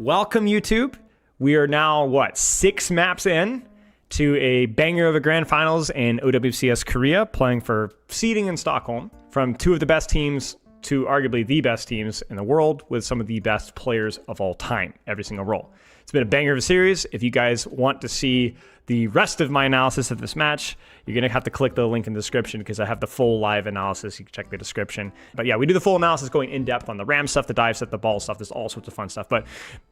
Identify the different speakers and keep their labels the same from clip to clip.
Speaker 1: Welcome, YouTube. We are now, 6 maps in to a banger of a grand finals in OWCS Korea, playing for seeding in Stockholm, from two of the best teams to arguably the best teams in the world, with some of the best players of all time, every single role. It's been a banger of a series. If you guys want to see the rest of my analysis of this match, you're going to have to click the link in the description because I have the full live analysis. You can check the description. But yeah, we do the full analysis going in depth on the ram stuff, the dive stuff, the ball stuff. There's all sorts of fun stuff. But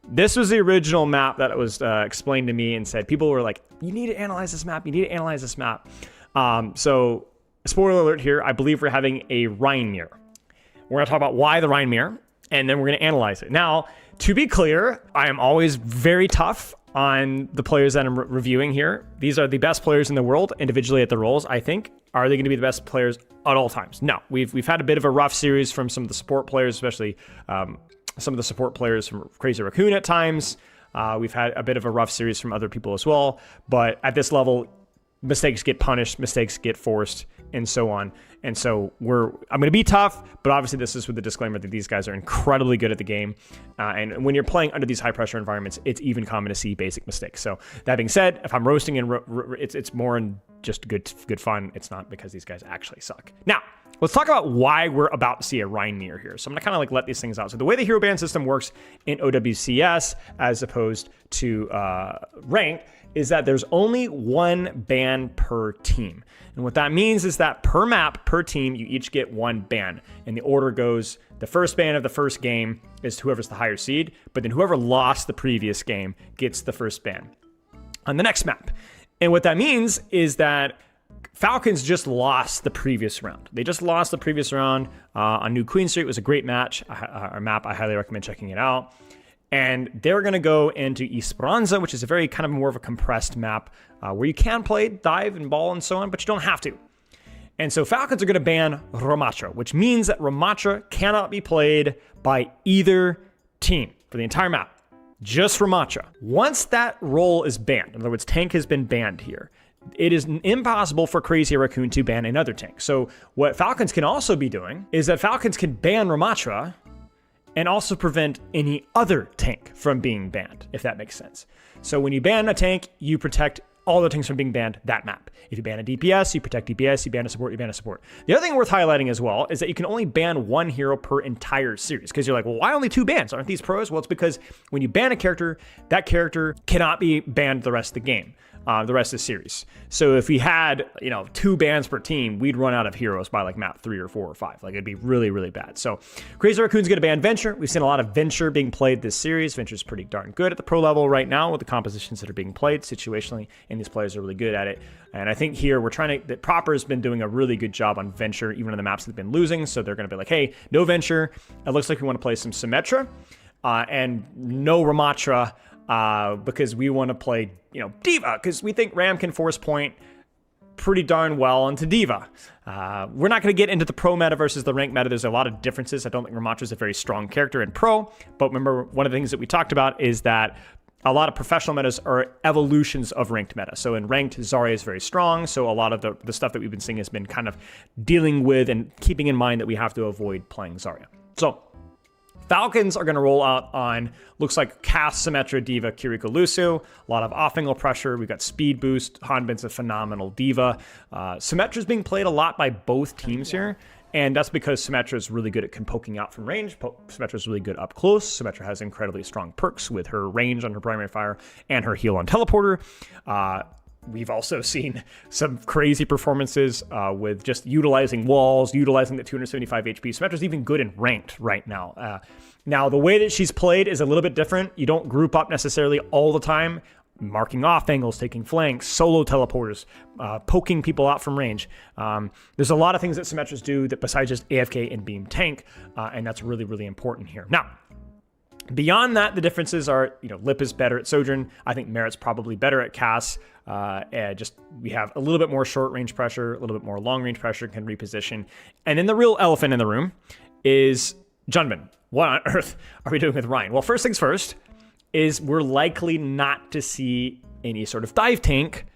Speaker 1: this was the original map that was explained to me and said, people were like, you need to analyze this map. You need to analyze this map. So spoiler alert here, I believe we're having a Rein Mirror. We're going to talk about why the Rein Mirror, and then we're going to analyze it. Now, to be clear, I am always very tough on the players that I'm reviewing here. These are the best players in the world individually at the roles, I think. Are they going to be the best players at all times? No. We've had a bit of a rough series from some of the support players, especially some of the support players from Crazy Raccoon at times. We've had a bit of a rough series from other people as well. But at this level, mistakes get punished, mistakes get forced, and so on. And so I'm going to be tough, but obviously this is with the disclaimer that these guys are incredibly good at the game. And when you're playing under these high pressure environments, it's even common to see basic mistakes. So that being said, if I'm roasting and it's more in just good fun. It's not because these guys actually suck. Now, let's talk about why we're about to see a Rein Mirror here. So I'm going to kind of let these things out. So the way the hero ban system works in OWCS as opposed to ranked is that there's only one ban per team. And what that means is that per map, per team, you each get one ban. And the order goes, the first ban of the first game is whoever's the higher seed, but then whoever lost the previous game gets the first ban on the next map. And what that means is that Falcons just lost the previous round. They just lost the previous round on New Queen Street. It was a great match, a map. I highly recommend checking it out. And they're going to go into Esperanza, which is a very kind of more of a compressed map where you can play dive and ball and so on, but you don't have to. And so Falcons are going to ban Ramatra, which means that Ramatra cannot be played by either team for the entire map. Just Ramatra. Once that role is banned, in other words, tank has been banned here, it is impossible for Crazy Raccoon to ban another tank. So what Falcons can also be doing is that Falcons can ban Ramatra and also prevent any other tank from being banned, if that makes sense. So when you ban a tank, you protect all the tanks from being banned that map. If you ban a DPS, you protect DPS, you ban a support, you ban a support. The other thing worth highlighting as well is that you can only ban one hero per entire series, because you're like, well, why only 2 bans? Aren't these pros? Well, it's because when you ban a character, that character cannot be banned the rest of the game. The rest of the series. So if we had, 2 bans per team, we'd run out of heroes by like map 3 or 4 or 5. Like it'd be really, really bad. So Crazy Raccoon's going to ban Venture. We've seen a lot of Venture being played this series. Venture's pretty darn good at the pro level right now with the compositions that are being played situationally, and these players are really good at it. And I think here that Proper's been doing a really good job on Venture, even on the maps that they've been losing. So they're going to be like, hey, no Venture. It looks like we want to play some Symmetra and no Ramatra. Because we want to play, Diva, because we think Ram can force point pretty darn well into Diva. We're not going to get into the pro meta versus the rank meta. There's a lot of differences. I don't think Ramatra is a very strong character in pro, but remember, one of the things that we talked about is that a lot of professional metas are evolutions of ranked meta. So in ranked, Zarya is very strong. So a lot of the stuff that we've been seeing has been kind of dealing with and keeping in mind that we have to avoid playing Zarya. So Falcons are going to roll out on, looks like Cass, Symmetra, Diva, Kiriko, Lucio. A lot of off-angle pressure. We've got speed boost. Hanbin's a phenomenal Diva. Symmetra's being played a lot by both teams here, and that's because Symmetra is really good at poking out from range. Symmetra's really good up close. Symmetra has incredibly strong perks with her range on her primary fire and her heal on teleporter. We've also seen some crazy performances with just utilizing walls, utilizing the 275 HP. Symmetra's even good in ranked right now. Now, the way that she's played is a little bit different. You don't group up necessarily all the time, marking off angles, taking flanks, solo teleporters, poking people out from range. There's a lot of things that Symmetras do that besides just AFK and beam tank, and that's really, really important here. Now, beyond that, the differences are, Lip is better at Sojourn. I think Merit's probably better at Cass. We have a little bit more short range pressure, a little bit more long range pressure, can reposition. And then the real elephant in the room is Junbin. What on earth are we doing with Rein? Well, first things first is we're likely not to see any sort of dive tank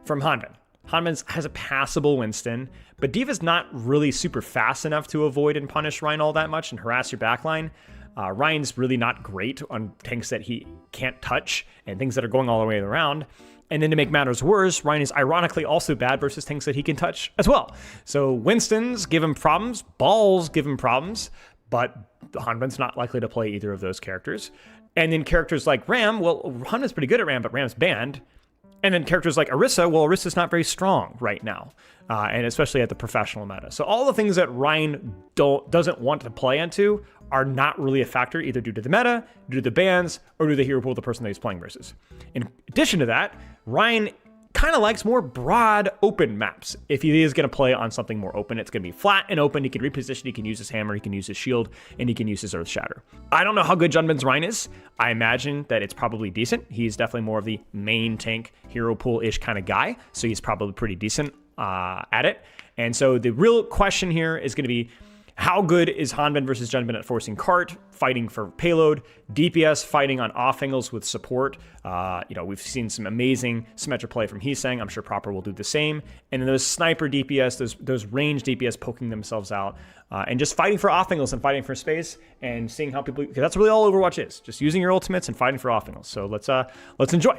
Speaker 1: from Hanbin. Hanbin has a passable Winston, but Diva's not really super fast enough to avoid and punish Rein all that much and harass your backline. Rein's really not great on tanks that he can't touch and things that are going all the way around. And then to make matters worse, Rein is ironically also bad versus tanks that he can touch as well. So Winston's give him problems, Balls give him problems, but Hanwhan's not likely to play either of those characters. And then characters like Ram, well, Hanwhan's pretty good at Ram, but Ram's banned. And then characters like Orisa, well, Orisa's not very strong right now, and especially at the professional meta. So all the things that Rein doesn't want to play into are not really a factor, either due to the meta, due to the bans, or due to the hero pool of the person that he's playing versus. In addition to that, Rein kind of likes more broad, open maps. If he is going to play on something more open, it's going to be flat and open. He can reposition, he can use his hammer, he can use his shield, and he can use his Earth Shatter. I don't know how good Junbin's Rein is. I imagine that it's probably decent. He's definitely more of the main tank, hero pool-ish kind of guy, so he's probably pretty decent at it. And so the real question here is going to be, how good is Hanwhan versus Junbin at forcing cart, fighting for payload, DPS, fighting on off angles with support? We've seen some amazing symmetric play from Hisang. I'm sure Proper will do the same. And then those sniper DPS, those range DPS poking themselves out, and just fighting for off angles and fighting for space and seeing how people, because that's really all Overwatch is, just using your ultimates and fighting for off angles. So let's enjoy.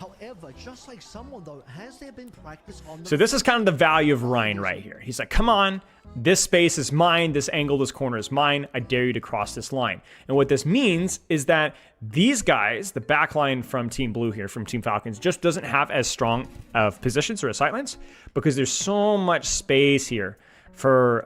Speaker 2: However, just like someone though, has there been practice on the...
Speaker 1: So this is kind of the value of Rein right here. He's like, come on, this space is mine, this angle, this corner is mine, I dare you to cross this line. And what this means is that these guys, the backline from Team Blue here, from Team Falcons, just doesn't have as strong of positions or sightlines because there's so much space here for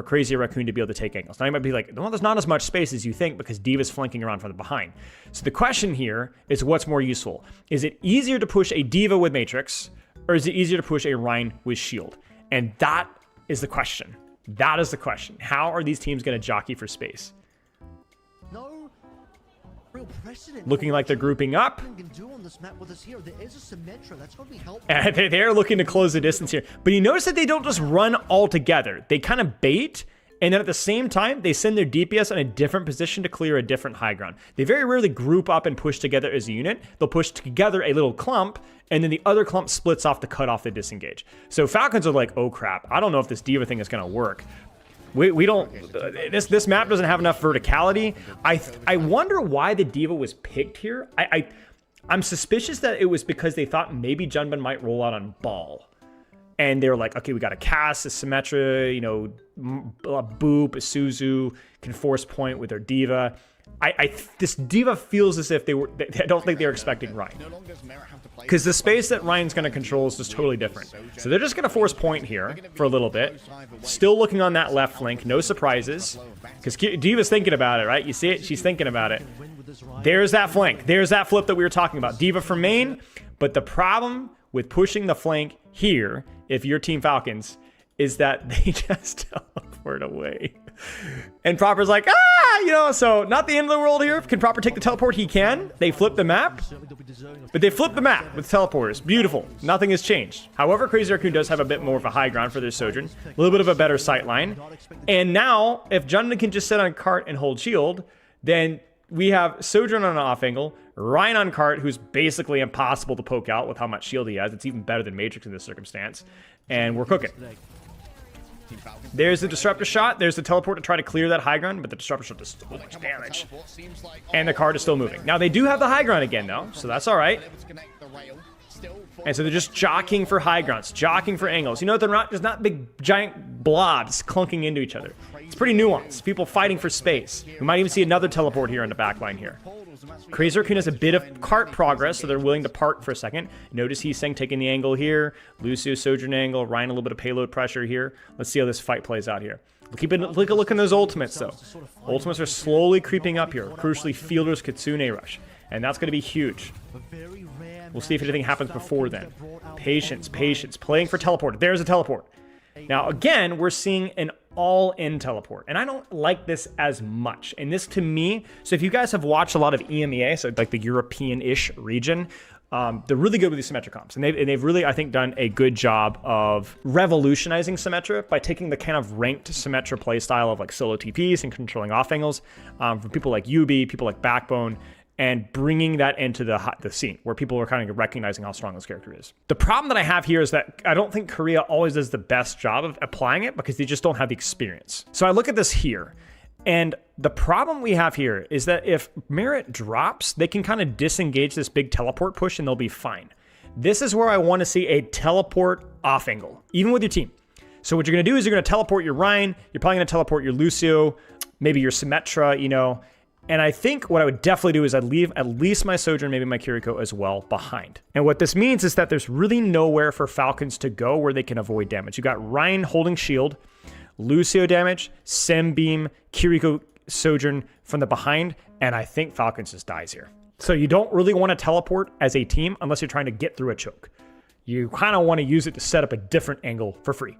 Speaker 1: Crazy Raccoon to be able to take angles. Now you might be like, well, there's not as much space as you think because D.Va's flanking around from the behind. So the question here is what's more useful? Is it easier to push a D.Va with Matrix, or is it easier to push a Rein with Shield? And that is the question. That is the question. How are these teams going to jockey for space?
Speaker 2: No real precedent.
Speaker 1: Looking like they're grouping up. And they're looking to close the distance here. But you notice that they don't just run all together. They kind of bait, and then at the same time, they send their DPS on a different position to clear a different high ground. They very rarely group up and push together as a unit. They'll push together a little clump, and then the other clump splits off to cut off the disengage. So Falcons are like, oh crap, I don't know if this D.Va thing is going to work. We don't, this map doesn't have enough verticality. I wonder why the D.Va was picked here. I'm suspicious that it was because they thought maybe Junbin might roll out on Ball. And they were like, okay, we got a cast, a Symmetra, a Boop, a Suzu, can force point with their D.Va. This D.Va feels as if I don't think they were expecting Rein. Because the space that Rein's going to control is just totally different. So they're just going to force point here for a little bit. Still looking on that left flank, no surprises. Because D.Va's thinking about it, right? You see it? She's thinking about it. There's that flank. There's that flip that we were talking about. D.Va from main. But the problem with pushing the flank here, if you're Team Falcons, is that they just teleport away. And Proper's like, so not the end of the world here. Can Proper take the teleport? He can. They flip the map. But they flip the map with teleporters. Beautiful. Nothing has changed. However, Crazy Raccoon does have a bit more of a high ground for their Sojourn. A little bit of a better sight line. And now, if Junbin can just sit on cart and hold shield, then we have Sojourn on an off angle, Rein on cart, who's basically impossible to poke out with how much shield he has. It's even better than Matrix in this circumstance. And we're cooking. There's the Disruptor shot. There's the teleport to try to clear that high ground, but the Disruptor shot does so much damage. And the card is still moving. Now, they do have the high ground again, though, so that's all right. And so they're just jockeying for high grounds, jockeying for angles. They're not just not big, giant blobs clunking into each other. It's pretty nuanced. People fighting for space. We might even see another teleport here on the back line here. Crazy Raccoon has a bit of cart progress, so they're willing to park for a second. Notice Hisang taking the angle here. Lucio, Sojourn angle. Rein a little bit of payload pressure here. Let's see how this fight plays out here. Take a look at those ultimates, though. Ultimates are slowly creeping up here. Crucially, Fielder's Kitsune Rush. And that's going to be huge. We'll see if anything happens before then. Patience, patience. Playing for teleport. There's a teleport. Now, again, we're seeing an all-in teleport. And I don't like this as much. And this, to me, so if you guys have watched a lot of EMEA, so like the European-ish region, they're really good with these Symmetra comps. And they've really, I think, done a good job of revolutionizing Symmetra by taking the kind of ranked Symmetra playstyle of like solo TPs and controlling off angles from people like Yubi, people like Backbone, and bringing that into the scene where people are kind of recognizing how strong this character is. The problem that I have here is that I don't think Korea always does the best job of applying it because they just don't have the experience. So I look at this here. And the problem we have here is that if Merit drops, they can kind of disengage this big teleport push and they'll be fine. This is where I want to see a teleport off angle, even with your team. So what you're going to do is you're going to teleport your Rein, you're probably going to teleport your Lucio, maybe your Symmetra, you know. And I think what I would definitely do is I'd leave at least my Sojourn, maybe my Kiriko as well behind. And what this means is that there's really nowhere for Falcons to go where they can avoid damage. You got Rein holding shield, Lucio damage, Symm beam, Kiriko Sojourn from the behind, and I think Falcons just dies here. So you don't really want to teleport as a team unless you're trying to get through a choke. You kind of want to use it to set up a different angle for free.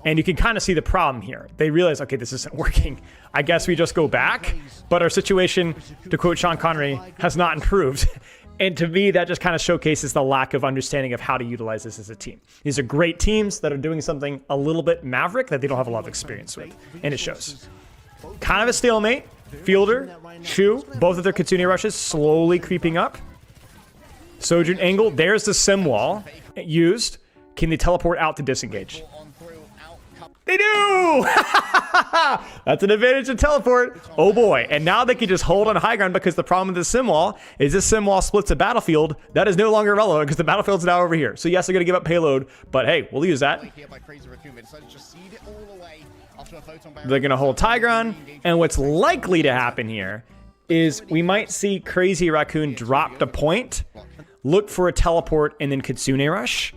Speaker 1: And you can kind of see the problem here. They realize, okay, this isn't working. I guess we just go back, but our situation, to quote Sean Connery, has not improved. And to me, that just kind of showcases the lack of understanding of how to utilize this as a team. These are great teams that are doing something a little bit maverick that they don't have a lot of experience with, and it shows. Kind of a stalemate. Fielder, Shu, both of their Kitsune rushes slowly creeping up. Sojourn angle, there's the Symm wall used. Can they teleport out to disengage? They do! That's an advantage to teleport. Oh boy. And now they can just hold on high ground because the problem with the Symm wall is this Symm wall splits the battlefield. That is no longer relevant because the battlefield's now over here. So yes, they're going to give up payload, but hey, we'll use that. They're going to hold Tigron. And what's likely to happen here is we might see Crazy Raccoon drop the point, look for a teleport, and then Kitsune rush.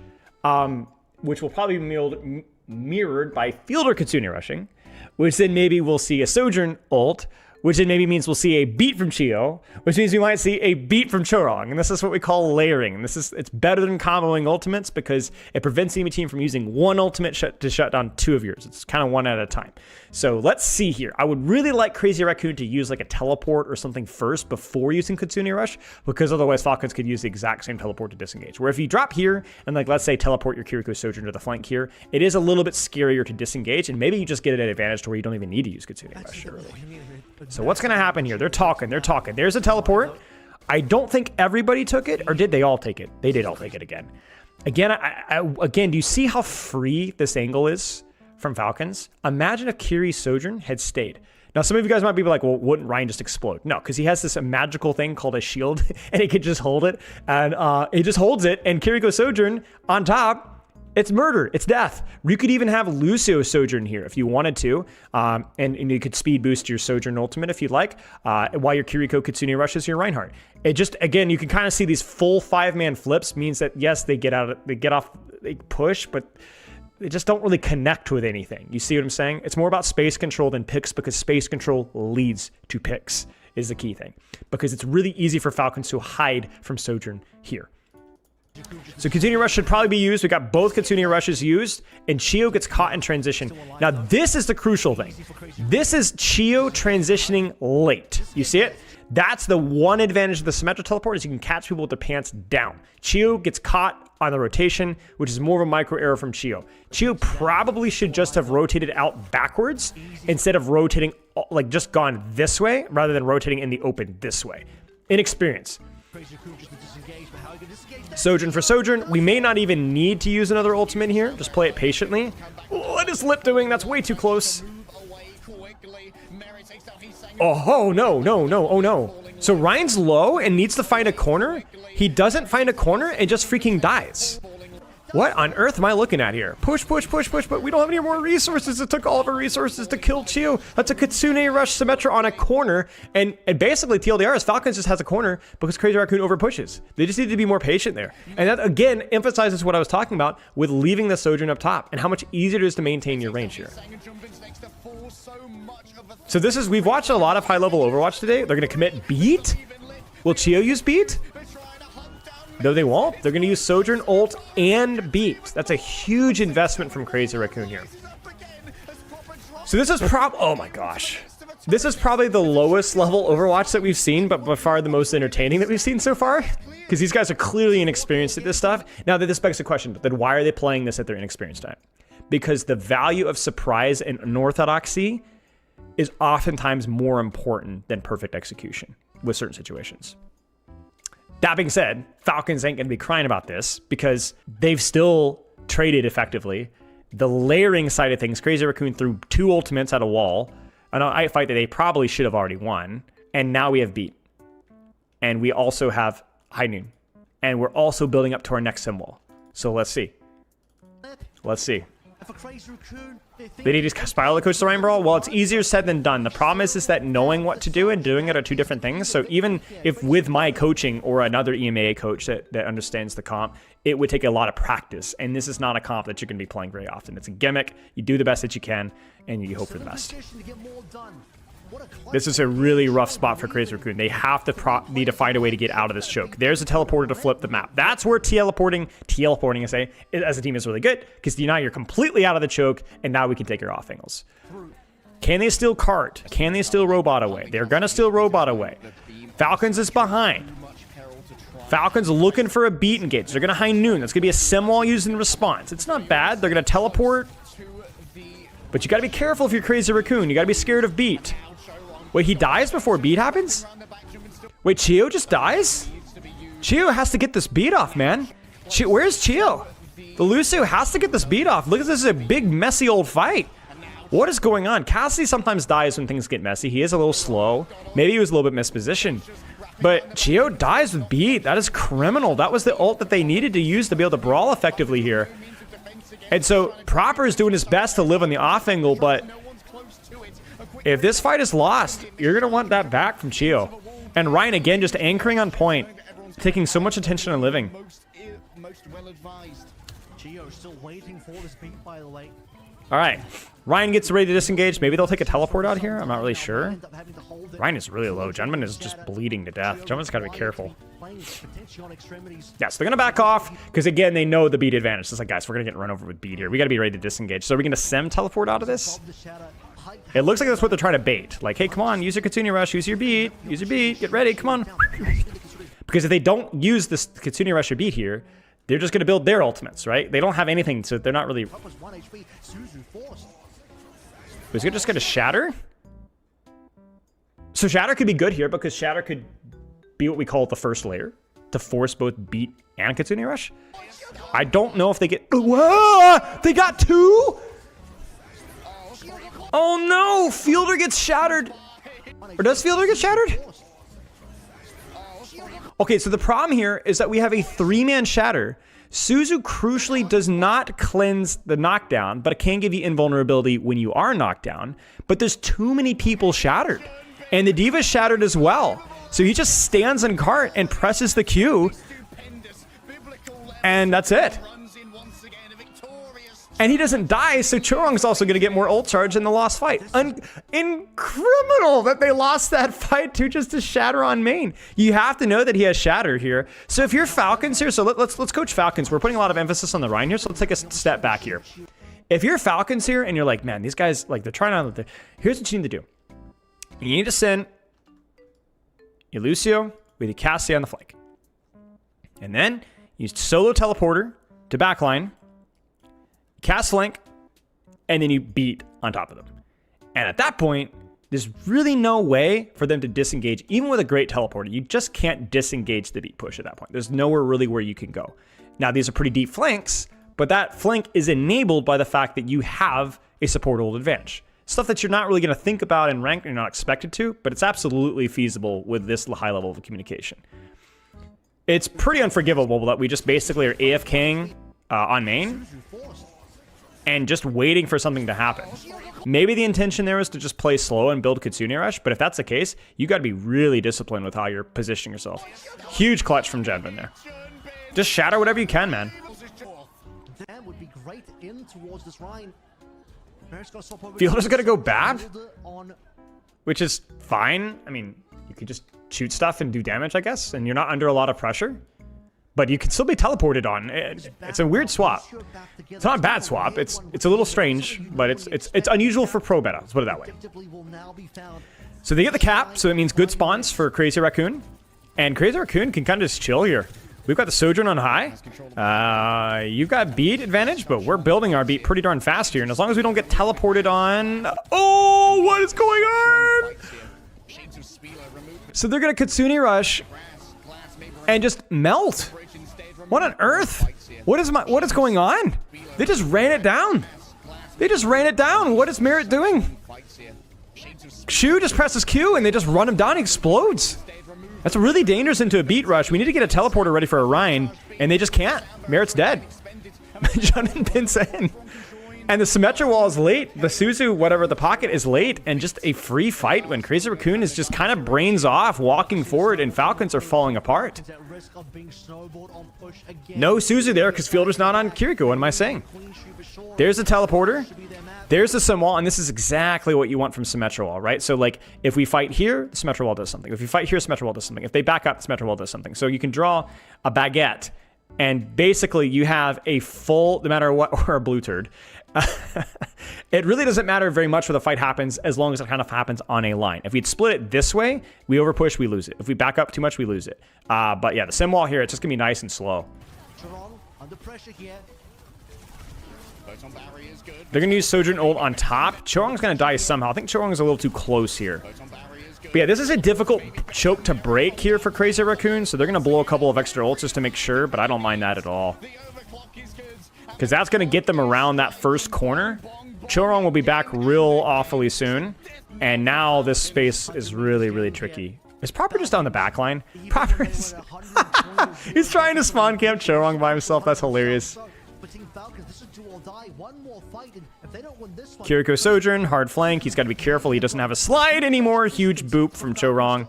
Speaker 1: Which will probably be mirrored by Fielder Kitsune rushing, which then maybe we'll see a Sojourn ult, which then maybe means we'll see a beat from Chio, which means we might see a beat from Chorong. And this is what we call layering. And it's better than comboing ultimates because it prevents the enemy team from using one ultimate to shut down two of yours. It's kind of one at a time. So let's see here. I would really like Crazy Raccoon to use like a teleport or something first before using Kitsune Rush, because otherwise Falcons could use the exact same teleport to disengage. Where if you drop here and like, let's say teleport your Kiriko Sojourn to the flank here, it is a little bit scarier to disengage, and maybe you just get it at advantage to where you don't even need to use Kitsune Rush early. So what's going to happen here? They're talking. There's a teleport. I don't think everybody took it, or did they all take it? They did all take it again. Again, do you see how free this angle is from Falcons? Imagine if Kiri's Sojourn had stayed. Now, some of you guys might be like, well, wouldn't Rein just explode? No, because he has this magical thing called a shield, and he can just hold it, and it just holds it, and Kiriko Sojourn on top, it's murder. It's death. You could even have Lucio Sojourn here if you wanted to, and you could speed boost your Sojourn ultimate if you'd like, while your Kiriko Kitsune rushes your Reinhardt. It just, again, you can kind of see these full 5-man flips means that, yes, they get off, they push, but they just don't really connect with anything. You see what I'm saying? It's more about space control than picks, because space control leads to picks is the key thing, because it's really easy for Falcons to hide from Sojourn here. So Kitsune Rush should probably be used. We got both Kitsune Rushes used, and Chio gets caught in transition. Now, this is the crucial thing. This is Chio transitioning late. You see it? That's the one advantage of the Symmetra teleport, is you can catch people with their pants down. Chio gets caught on the rotation, which is more of a micro error from Chio. Chio probably should just have rotated out backwards instead of rotating, like just gone this way rather than rotating in the open this way. Inexperience. Sojourn for Sojourn. We may not even need to use another ultimate here. Just play it patiently. What is Lip doing? That's way too close. Oh, no. Oh, no. So Rein's low and needs to find a corner. He doesn't find a corner and just freaking dies. What on earth am I looking at here? Push, but we don't have any more resources. It took all of our resources to kill Chio. That's a Kitsune Rush Symmetra on a corner. And basically TLDR is Falcons just has a corner because Crazy Raccoon over pushes. They just need to be more patient there. And that, again, emphasizes what I was talking about with leaving the Sojourn up top and how much easier it is to maintain your range here. So this is, we've watched a lot of high-level Overwatch today. They're going to commit beat. Will Chio use beat? No, they won't. They're going to use Sojourn, ult, and beat. That's a huge investment from Crazy Raccoon here. So this is oh my gosh. This is probably the lowest level Overwatch that we've seen, but by far the most entertaining that we've seen so far. Because these guys are clearly inexperienced at this stuff. Now, this begs the question, then why are they playing this at their inexperienced time? Because the value of surprise and unorthodoxy is oftentimes more important than perfect execution with certain situations. That being said, Falcons ain't going to be crying about this because they've still traded effectively. the layering side of things, Crazy Raccoon threw 2 ultimates at a wall. A fight that they probably should have already won. And now we have beat. And we also have high noon. And we're also building up to our next symbol. So let's see. Let's see. They need to Spilo to coach the Rein Brawl? Well, it's easier said than done. The problem is that knowing what to do and doing it are 2 different things. So even if with my coaching or another EMA coach that understands the comp, it would take a lot of practice. And this is not a comp that you're going to be playing very often. It's a gimmick. You do the best that you can, and you hope for the best. This is a really rough spot for Crazy Raccoon. They have to need to find a way to get out of this choke. There's a teleporter to flip the map. That's where teleporting, I say, as a team is really good, because now you're completely out of the choke, and now we can take your off angles. Can they steal cart? Can they steal robot away? They're going to steal robot away. Falcons is behind. Falcons looking for a beat engage. They're going to high noon. That's going to be a Symm wall used in response. It's not bad. They're going to teleport. But you got to be careful if you're Crazy Raccoon. You got to be scared of beat. Wait, he dies before beat happens? Wait, Chio just dies? Chio has to get this beat off, man. Where's Chio? The Lucio has to get this beat off. Look at this, is a big, messy old fight. What is going on? Cassidy sometimes dies when things get messy. He is a little slow. Maybe he was a little bit mispositioned. But Chio dies with beat. That is criminal. That was the ult that they needed to use to be able to brawl effectively here. And so Proper is doing his best to live on the off angle, but if this fight is lost, you're going to want that back from Chio. And Rein, again, just anchoring on point, taking so much attention on living.
Speaker 2: Chio still waiting for this beat, by the way.
Speaker 1: All right. Rein gets ready to disengage. Maybe they'll take a teleport out here. I'm not really sure. Rein is really low. Gentleman is just bleeding to death. Gentleman's got to be careful. Yes, they're going to back off because, again, they know the beat advantage. It's like, guys, we're going to get run over with beat here. We got to be ready to disengage. So are we going to Symm teleport out of this? It looks like that's what they're trying to bait. Like, hey, come on, use your Kitsune Rush, use your beat, get ready, come on. Because if they don't use this Kitsune Rush or beat here, they're just going to build their ultimates, right? They don't have anything, so they're not really... Is he just going to Shatter? So Shatter could be good here because Shatter could be what we call the first layer to force both beat and Kitsune Rush. I don't know if they get... Whoa! They got 2? Oh no! Fielder gets shattered! Or does Fielder get shattered? Okay, so the problem here is that we have a 3-man shatter. Suzu crucially does not cleanse the knockdown, but it can give you invulnerability when you are knocked down. But there's too many people shattered. And the D.Va's shattered as well. So he just stands in cart and presses the Q. And that's it. And he doesn't die, so Chorong's also going to get more ult charge in the lost fight. Criminal that they lost that fight to just to Shatter on main. You have to know that he has Shatter here. So if you're Falcons here, so let's coach Falcons. We're putting a lot of emphasis on the Rein here, so let's take a step back here. If you're Falcons here and you're like, man, these guys, like, they're trying to... Here's what you need to do. You need to send your Lucio with your Cassidy on the flank. And then you solo teleporter to backline, cast flank, and then you beat on top of them. And at that point, there's really no way for them to disengage. Even with a great teleporter, you just can't disengage the beat push at that point. There's nowhere really where you can go. Now, these are pretty deep flanks, but that flank is enabled by the fact that you have a support ult advantage. Stuff that you're not really going to think about in rank, you're not expected to, but it's absolutely feasible with this high level of communication. It's pretty unforgivable that we just basically are AFKing on main and just waiting for something to happen. Maybe the intention there is to just play slow and build Kitsune Rush, but if that's the case, you got to be really disciplined with how you're positioning yourself. Huge clutch from Genvin there. Just shatter whatever you can, man.
Speaker 2: That would be great in towards this Rein.
Speaker 1: Fielder's gonna go bad, which is fine. I mean, you could just shoot stuff and do damage, I guess, and you're not under a lot of pressure. But you can still be teleported on. It's a weird swap. It's not a bad swap. It's a little strange, but it's unusual for pro meta. Let's put it that way. So they get the cap, so it means good spawns for Crazy Raccoon, and Crazy Raccoon can kind of just chill here. We've got the Sojourn on high. You've got beat advantage, but we're building our beat pretty darn fast here. And as long as we don't get teleported on... Oh, what is going on? So they're going to Kitsune Rush and just melt. What on earth? What is going on? They just ran it down. They just ran it down. What is Merit doing? Shu just presses Q and they just run him down. He explodes. That's really dangerous into a beat rush. We need to get a teleporter ready for a Rein, and they just can't. Merit's dead. Junmin pins in. And the Symmetra wall is late. The Suzu, whatever the pocket, is late. And just a free fight when Crazy Raccoon is just kind of brains off, walking forward, and Falcons are falling apart. No Suzu there because Fielder's not on Kiriko. What am I saying? There's a teleporter. There's the Symm wall, and this is exactly what you want from Symmetra wall, right? So, like, if we fight here, the Symmetra wall does something. If we fight here, Symmetra wall does something. If they back up, the Symmetra wall does something. So you can draw a baguette, and basically you have a full, no matter what, or a blue turd. It really doesn't matter very much where the fight happens as long as it kind of happens on a line. If we'd split it this way, we overpush, we lose it. If we back up too much, we lose it. But yeah, the Symm wall here, it's just going to be nice and slow.
Speaker 2: Under pressure here.
Speaker 1: They're going to use Sojourn ult on top. Chorong's going to die somehow. I think Chorong is a little too close here. But yeah, this is a difficult choke to break here for Crazy Raccoon, so they're going to blow a couple of extra ults just to make sure, but I don't mind that at all. Because that's going to get them around that first corner. Chorong will be back real awfully soon. And now this space is really, really tricky. Is Proper just on the back line? Proper is... He's trying to spawn camp Chorong by himself. That's hilarious. Kiriko Sojourn, hard flank. He's got to be careful. He doesn't have a slide anymore. Huge boop from Chorong.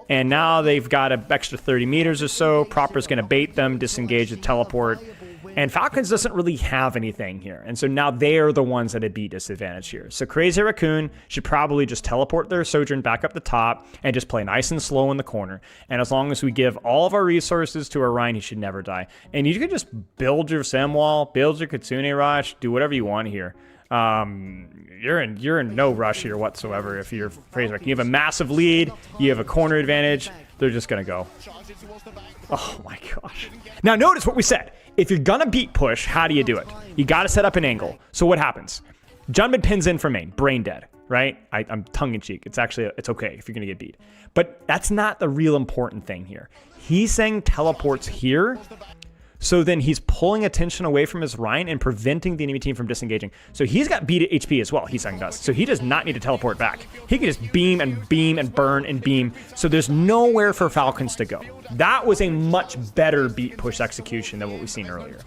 Speaker 1: And now they've got an extra 30 meters or so. Proper's going to bait them, disengage the teleport. And Falcons doesn't really have anything here. And so now they're the ones at a beat disadvantage here. So Crazy Raccoon should probably just teleport their Sojourn back up the top and just play nice and slow in the corner. And as long as we give all of our resources to our Rein, he should never die. And you can just build your Symm wall, build your Kitsune rush, do whatever you want here. You're in no rush here whatsoever if you're Crazy Raccoon. You have a massive lead, you have a corner advantage, they're just gonna go. Oh my gosh. Now notice what we said. If you're gonna beat push, how do you do it? You gotta set up an angle. So what happens? Junmin pins in for main, brain dead, right? I'm tongue-in-cheek. It's actually, it's okay if you're gonna get beat. But that's not the real important thing here. He's saying teleports here, so then he's pulling attention away from his Rein and preventing the enemy team from disengaging. So he's got beat HP as well, Heesung does. So he does not need to teleport back. He can just beam and burn and beam. So there's nowhere for Falcons to go. That was a much better beat push execution than what we've seen earlier.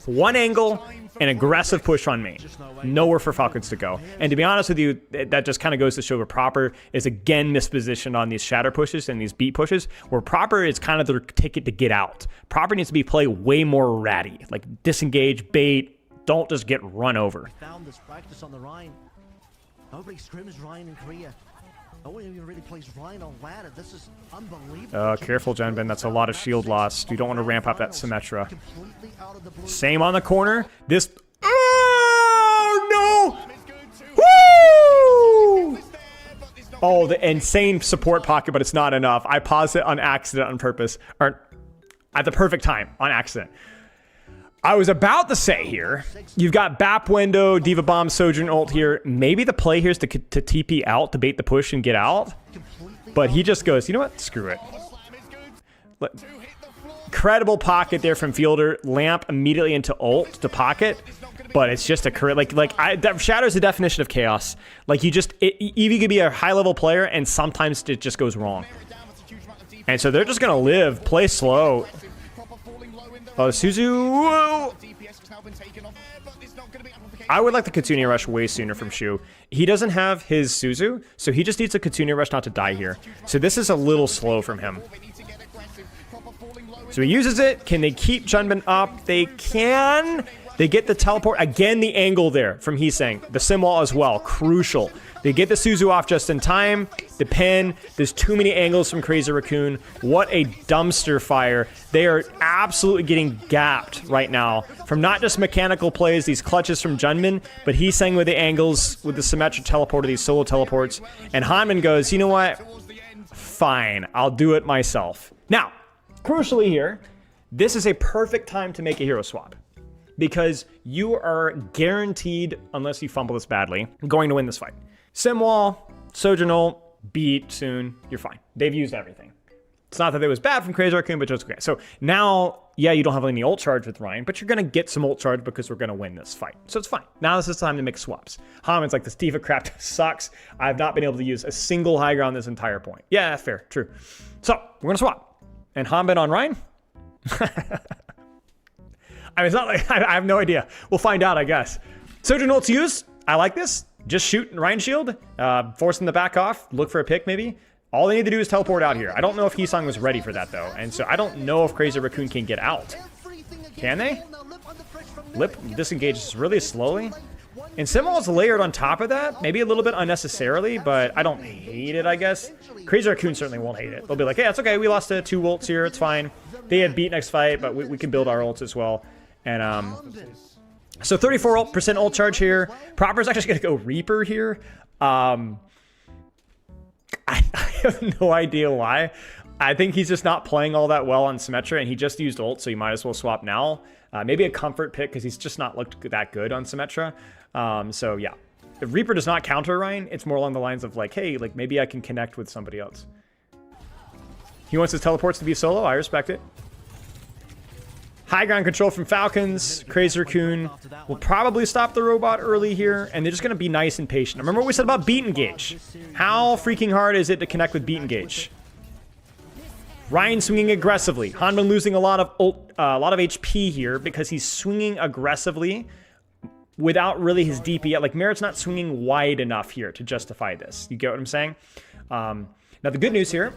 Speaker 1: One angle, an aggressive push on main. Nowhere for Falcons to go. And to be honest with you, that just kind of goes to show where Proper is again mispositioned on these shatter pushes and these beat pushes, where Proper is kind of the ticket to get out. Proper needs to be played way more ratty, like disengage, bait, don't just get run over.
Speaker 2: Found this practice on the Rein. Nobody scrims Rein in Korea. No one even really plays Rein on ladder. This is unbelievable.
Speaker 1: Careful, Junmin. That's a lot of shield loss. You don't want to ramp up that Symmetra. Same on the corner. This... Oh, no! Woo! Oh, the insane support pocket, but it's not enough. I paused it on accident on purpose. Or at the perfect time, on accident. I was about to say here, you've got BAP window, Diva Bomb, Sojourn ult here. Maybe the play here is to TP out, to bait the push and get out. But he just goes, you know what? Screw it. Incredible pocket there from Fielder. Lamp immediately into ult to pocket. But it's just a that shatters the definition of chaos. Like you could be a high level player and sometimes it just goes wrong. And so they're just gonna live, play slow. Oh, Suzu. I would like the Kitsune rush way sooner from Shu. He doesn't have his Suzu, so he just needs a Kitsune rush not to die here. So this is a little slow from him. So he uses it. Can they keep Junmin up? They can. They get the teleport. Again, the angle there from Heesung. The Symm wall as well. Crucial. They get the Suzu off just in time. The pin. There's too many angles from Crazy Raccoon. What a dumpster fire. They are absolutely getting gapped right now from not just mechanical plays, these clutches from Junmin, but Heesung with the angles, with the Symmetra teleporter, these solo teleports. And Hanman goes, you know what? Fine. I'll do it myself. Now, crucially here, this is a perfect time to make a hero swap. Because you are guaranteed, unless you fumble this badly, going to win this fight. Symm wall, Sojourn ult, beat soon, you're fine. They've used everything. It's not that it was bad from Crazy Raccoon, but just okay. So now, yeah, you don't have any ult charge with Rein, but you're going to get some ult charge because we're going to win this fight. So it's fine. Now this is time to make swaps. Haman's like, this D.Va crap sucks. I've not been able to use a single high ground this entire point. Yeah, fair, true. So we're going to swap. And Haman on Rein? I mean, it's not like, I have no idea. We'll find out, I guess. Sojourn ult's used. I like this. Just shoot Rein shield. Force him to back off. Look for a pick, maybe. All they need to do is teleport out here. I don't know if Hisang was ready for that, though. And so I don't know if Crazy Raccoon can get out. Can they? Lip disengages really slowly. And Symm is layered on top of that. Maybe a little bit unnecessarily, but I don't hate it, I guess. Crazy Raccoon certainly won't hate it. They'll be like, hey, it's okay. We lost to 2 ults here. It's fine. They had beat next fight, but we can build our ults as well. And so 34% ult charge here. Proper's actually going to go Reaper here. I have no idea why. I think he's just not playing all that well on Symmetra, and he just used ult, so you might as well swap now. Maybe a comfort pick, because he's just not looked that good on Symmetra. So yeah. If Reaper does not counter Rein, it's more along the lines of like, hey, like maybe I can connect with somebody else. He wants his teleports to be solo. I respect it. High ground control from Falcons. Crazy Raccoon will probably stop the robot early here, and they're just going to be nice and patient. Remember what we said about beat engage. How freaking hard is it to connect with beat engage? Rein swinging aggressively. Hanman losing a lot of HP here because he's swinging aggressively without really his DP yet. Like, Merit's not swinging wide enough here to justify this. You get what I'm saying? Now, the good news here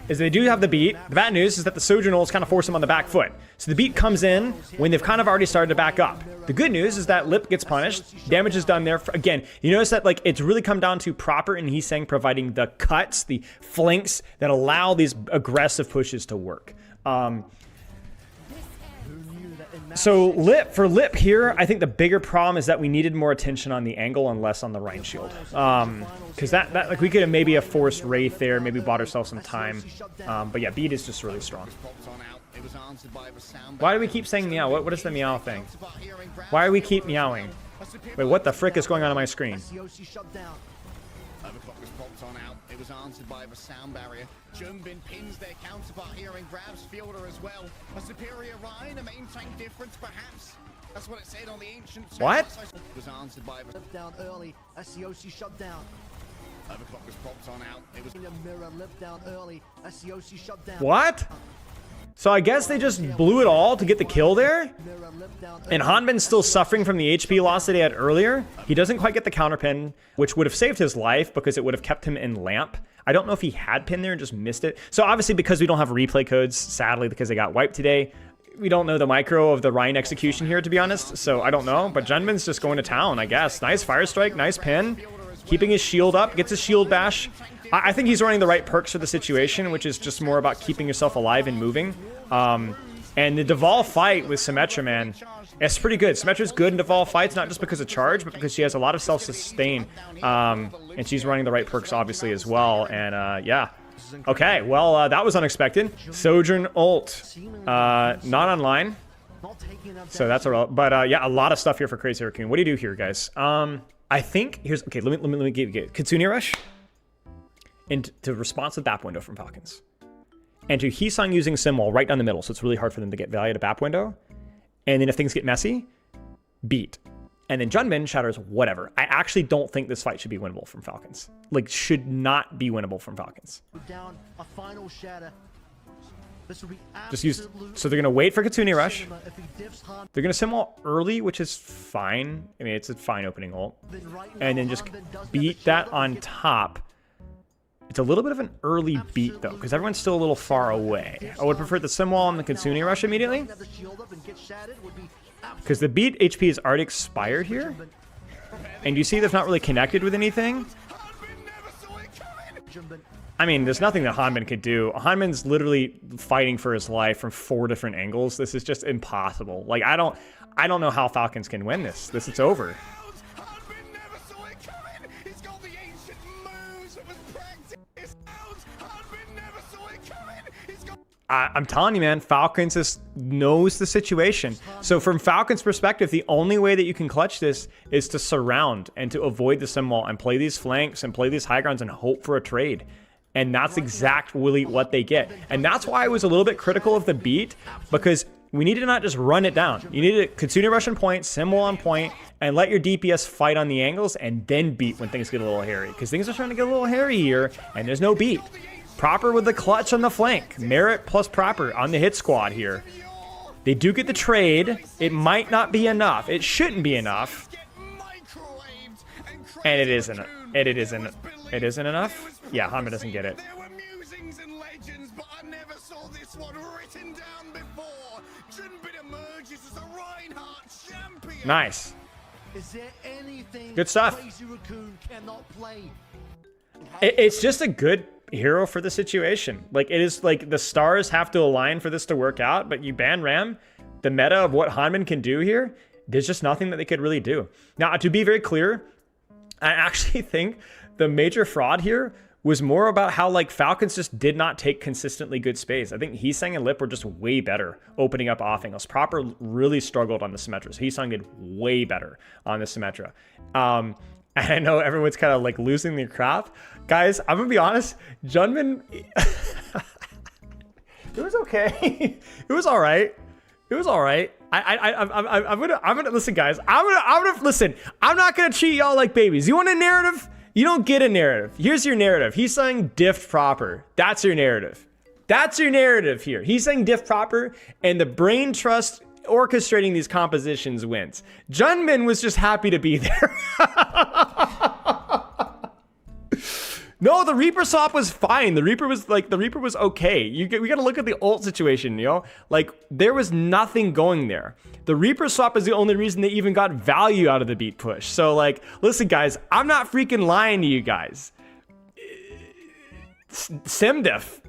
Speaker 1: is they do have the beat. The bad news is that the Sojourn ults kind of force him on the back foot. So the beat comes in when they've kind of already started to back up. The good news is that Lip gets punished. Damage is done there. Again, you notice that like it's really come down to Proper and Hisang providing the cuts, the flanks that allow these aggressive pushes to work. So for Lip here, I think the bigger problem is that we needed more attention on the angle and less on the Rein shield. Because that like we could have maybe a forced Wraith there, maybe bought ourselves some time. But yeah, beat is just really strong. Why do we keep saying meow? What is the meow thing? Why do we keep meowing? Wait, what the frick is going on my screen?
Speaker 3: Overclock was popped on out. It was answered by the sound barrier. Jumbin pins their counterpart here and grabs Fielder as well. A superior Rein, a main tank difference perhaps. That's what it said on the ancient.
Speaker 1: What?
Speaker 3: It was answered by the
Speaker 2: Down early. SCOC shut down.
Speaker 3: Overclock was popped on out. It was
Speaker 2: The mirror lift down early. SCOC shut down.
Speaker 1: What? So I guess they just blew it all to get the kill there?
Speaker 2: Mirror lift down
Speaker 1: And Hanman's still suffering from the HP loss that he had earlier. He doesn't quite get the counter pin, which would have saved his life because it would have kept him in lamp. I don't know if he had pin there and just missed it. So obviously because we don't have replay codes, sadly because they got wiped today, we don't know the micro of the Rein execution here, to be honest. So I don't know, but Junbin's just going to town, I guess. Nice fire strike, nice pin. Keeping his shield up, gets his shield bash. I think he's running the right perks for the situation, which is just more about keeping yourself alive and moving. And the Deval fight with Symmetra, man, it's pretty good. Symmetra's good in Deval fights, not just because of charge, but because she has a lot of self-sustain. And she's running the right perks, obviously, as well. And, yeah. Okay, well, that was unexpected. Sojourn ult. Not online. So that's a... But, yeah, a lot of stuff here for Crazy Raccoon. What do you do here, guys? I think... Here's... Okay, let me get Kitsune Rush. And to responsive BAP window from Falcons. And to Hisang using Symm right down the middle, so it's really hard for them to get value to BAP window. And then if things get messy, beat. And then Junbin shatters whatever. I actually don't think this fight should be winnable from Falcons. Like, should not be winnable from Falcons.
Speaker 2: down a final shatter. This will be
Speaker 1: Just use... So they're going to wait for Kitsune Rush.
Speaker 2: if he diffs Han,
Speaker 1: They're going to Symm early, which is fine. I mean, it's a fine opening ult.
Speaker 2: then right
Speaker 1: And
Speaker 2: now
Speaker 1: then just
Speaker 2: Han does get
Speaker 1: beat
Speaker 2: the
Speaker 1: that
Speaker 2: shield up
Speaker 1: on
Speaker 2: and get-
Speaker 1: top. It's a little bit of an early beat, though, because everyone's still a little far away. I would prefer the Symm and the Kitsune Rush immediately,
Speaker 2: Have the shield up and get shattered would be
Speaker 1: because the beat HP is already expired here. And you see they've not really connected with anything. I mean, there's nothing that Hanman could do. Hanman's literally fighting for his life from 4 different angles. This is just impossible. Like, I don't know how Falcons can win this. It's over. I'm telling you, man, Falcons just knows the situation. So from Falcons' perspective, the only way that you can clutch this is to surround and to avoid the Symm and play these flanks and play these high grounds and hope for a trade. And that's exactly what they get. And that's why I was a little bit critical of the beat, because we need to not just run it down. You need to continue rushing point, Symm on point, and let your DPS fight on the angles, and then beat when things get a little hairy. Because things are starting to get a little hairy here, and there's no beat. Proper with the clutch on the flank. Merit plus Proper on the hit squad here. They do get the trade. It might not be enough. It shouldn't be enough. And it isn't. It isn't. It isn't enough? Yeah, Hanma doesn't get it.
Speaker 3: There were musings and legends, but I never saw this one written down before. Junbin emerges as a Reinhardt champion.
Speaker 1: Nice.
Speaker 2: Is there anything
Speaker 1: Good stuff.
Speaker 2: Crazy Raccoon cannot play?
Speaker 1: It's just a good hero for the situation. Like, it is like the stars have to align for this to work out, but you ban Ram, the meta of what Hanman can do here, there's just nothing that they could really do. Now, to be very clear, I actually think the major fraud here was more about how like Falcons just did not take consistently good space. I think Heesang and Lip were just way better opening up off angles. Proper really struggled on the Symmetra. So Heesang did way better on the Symmetra. And I know everyone's kind of like losing their crap. Guys, I'm gonna be honest, Junmin, it was okay. It was all right. It was all right. I'm gonna listen, guys. I'm gonna listen. I'm not gonna treat y'all like babies. You want a narrative? You don't get a narrative. Here's your narrative. He's saying diff Proper. That's your narrative. That's your narrative here. He's saying diff Proper, and the brain trust orchestrating these compositions wins. Junmin was just happy to be there. No, the Reaper swap was fine. The Reaper was okay. We got to look at the ult situation, you know? Like, there was nothing going there. The Reaper swap is the only reason they even got value out of the beat push. So, like, listen, guys, I'm not freaking lying to you guys. Symm diff,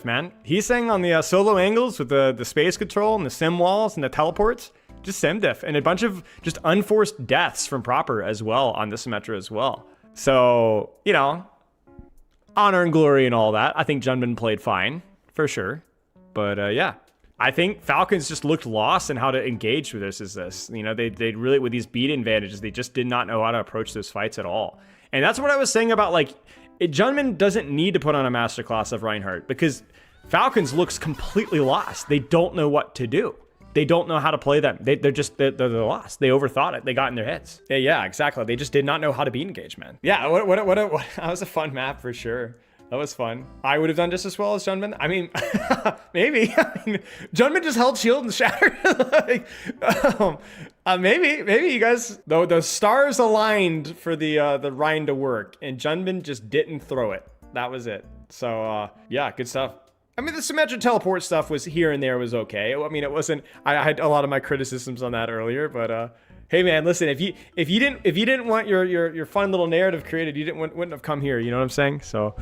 Speaker 1: man. He's saying on the solo angles with the space control and the Symm walls and the teleports, just Symm diff. And a bunch of just unforced deaths from Proper as well on the Symmetra as well. So, you know, honor and glory and all that. I think Junmin played fine, for sure. But, yeah. I think Falcons just looked lost in how to engage with this. You know, they really, with these beat advantages, they just did not know how to approach those fights at all. And that's what I was saying about, like, Junmin doesn't need to put on a masterclass of Reinhardt because Falcons looks completely lost. They don't know what to do. They don't know how to play them. They're lost. They overthought it. They got in their heads. Yeah, exactly. They just did not know how to beat engage, man. Yeah, that was a fun map for sure. That was fun. I would have done just as well as Junmin. I mean, maybe. I mean, Junmin just held shield and shattered. Like, maybe you guys, though, the stars aligned for the Rein to work, and Junmin just didn't throw it. That was it. So yeah, good stuff. I mean, the Symmetra teleport stuff was here and there was okay. I mean, it wasn't. I had a lot of my criticisms on that earlier, but hey, man, listen. If you didn't want your fun little narrative created, you wouldn't have come here. You know what I'm saying? So.